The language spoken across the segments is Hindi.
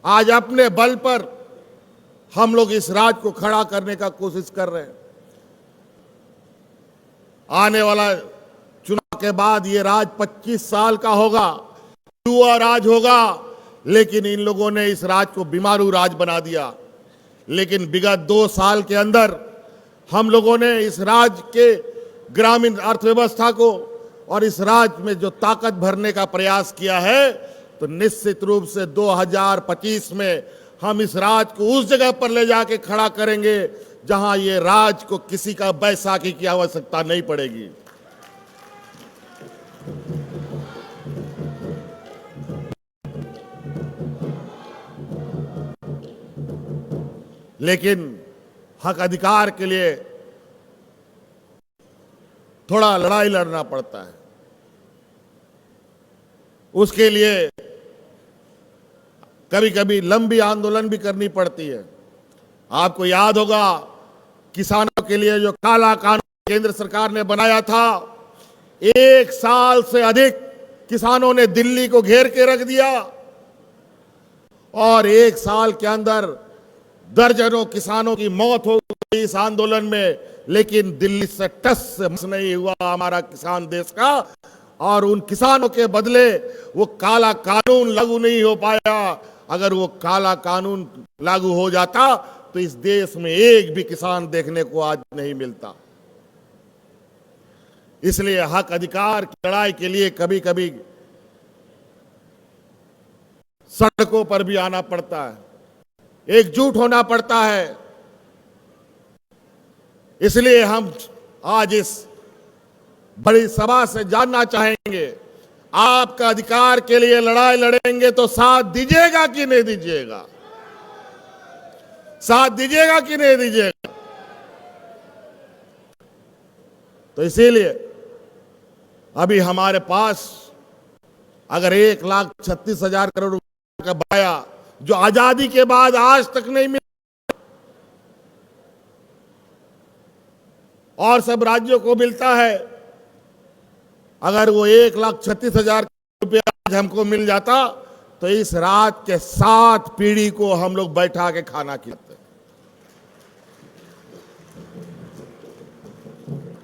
आज अपने बल पर हम लोग इस राज को खड़ा करने का कोशिश कर रहे हैं। आने वाला चुनाव के बाद ये राज 25 साल का होगा, युवा राज होगा, लेकिन इन लोगों ने इस राज को बीमारू राज बना दिया। लेकिन विगत 2 साल के अंदर हम लोगों ने इस राज के ग्रामीण अर्थव्यवस्था को और इस राज में जो ताकत भरने का प्रयास किया है, तो निश्चित रूप से 2025 में हम इस राज को उस जगह पर ले जाके खड़ा करेंगे जहां ये राज को किसी का बैसाखी की आवश्यकता नहीं पड़ेगी। लेकिन हक अधिकार के लिए थोड़ा लड़ाई लड़ना पड़ता है। उसके लिए कभी कभी लंबी आंदोलन भी करनी पड़ती है। आपको याद होगा किसानों के लिए जो काला कानून केंद्र सरकार ने बनाया था, 1 साल से अधिक किसानों ने दिल्ली को घेर के रख दिया और 1 साल के अंदर दर्जनों किसानों की मौत हो गई इस आंदोलन में। लेकिन दिल्ली से टस से मस नहीं हुआ हमारा किसान देश का, और उन किसानों के बदले वो काला कानून लागू नहीं हो पाया। अगर वो काला कानून लागू हो जाता तो इस देश में एक भी किसान देखने को आज नहीं मिलता। इसलिए हक अधिकार की लड़ाई के लिए कभी कभी सड़कों पर भी आना पड़ता है, एकजुट होना पड़ता है। इसलिए हम आज इस बड़ी सभा से जानना चाहेंगे, आपका अधिकार के लिए लड़ाई लड़ेंगे तो साथ दीजिएगा कि नहीं दीजिएगा? साथ दीजिएगा कि नहीं दीजिएगा? तो इसीलिए अभी हमारे पास अगर 1,36,000 करोड़ रुपए का बकाया जो आजादी के बाद आज तक नहीं मिला और सब राज्यों को मिलता है, अगर वो 1,36,000 रुपया आज हमको मिल जाता तो इस रात के 7 पीढ़ी को हम लोग बैठा के खाना खिलाते।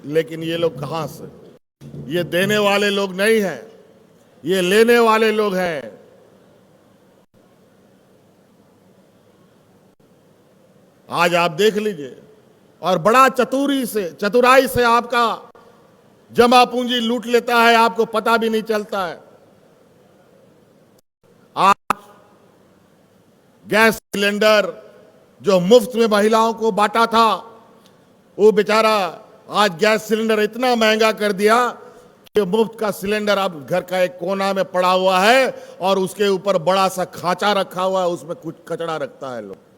लेकिन ये लोग कहां से? ये देने वाले लोग नहीं हैं, ये लेने वाले लोग हैं। आज आप देख लीजिए, और बड़ा चतुराई से आपका जमा पूंजी लूट लेता है, आपको पता भी नहीं चलता है। आज गैस सिलेंडर जो मुफ्त में महिलाओं को बांटा था, वो बेचारा आज गैस सिलेंडर इतना महंगा कर दिया कि मुफ्त का सिलेंडर अब घर का एक कोना में पड़ा हुआ है और उसके ऊपर बड़ा सा खांचा रखा हुआ है, उसमें कुछ कचरा रखता है लोग।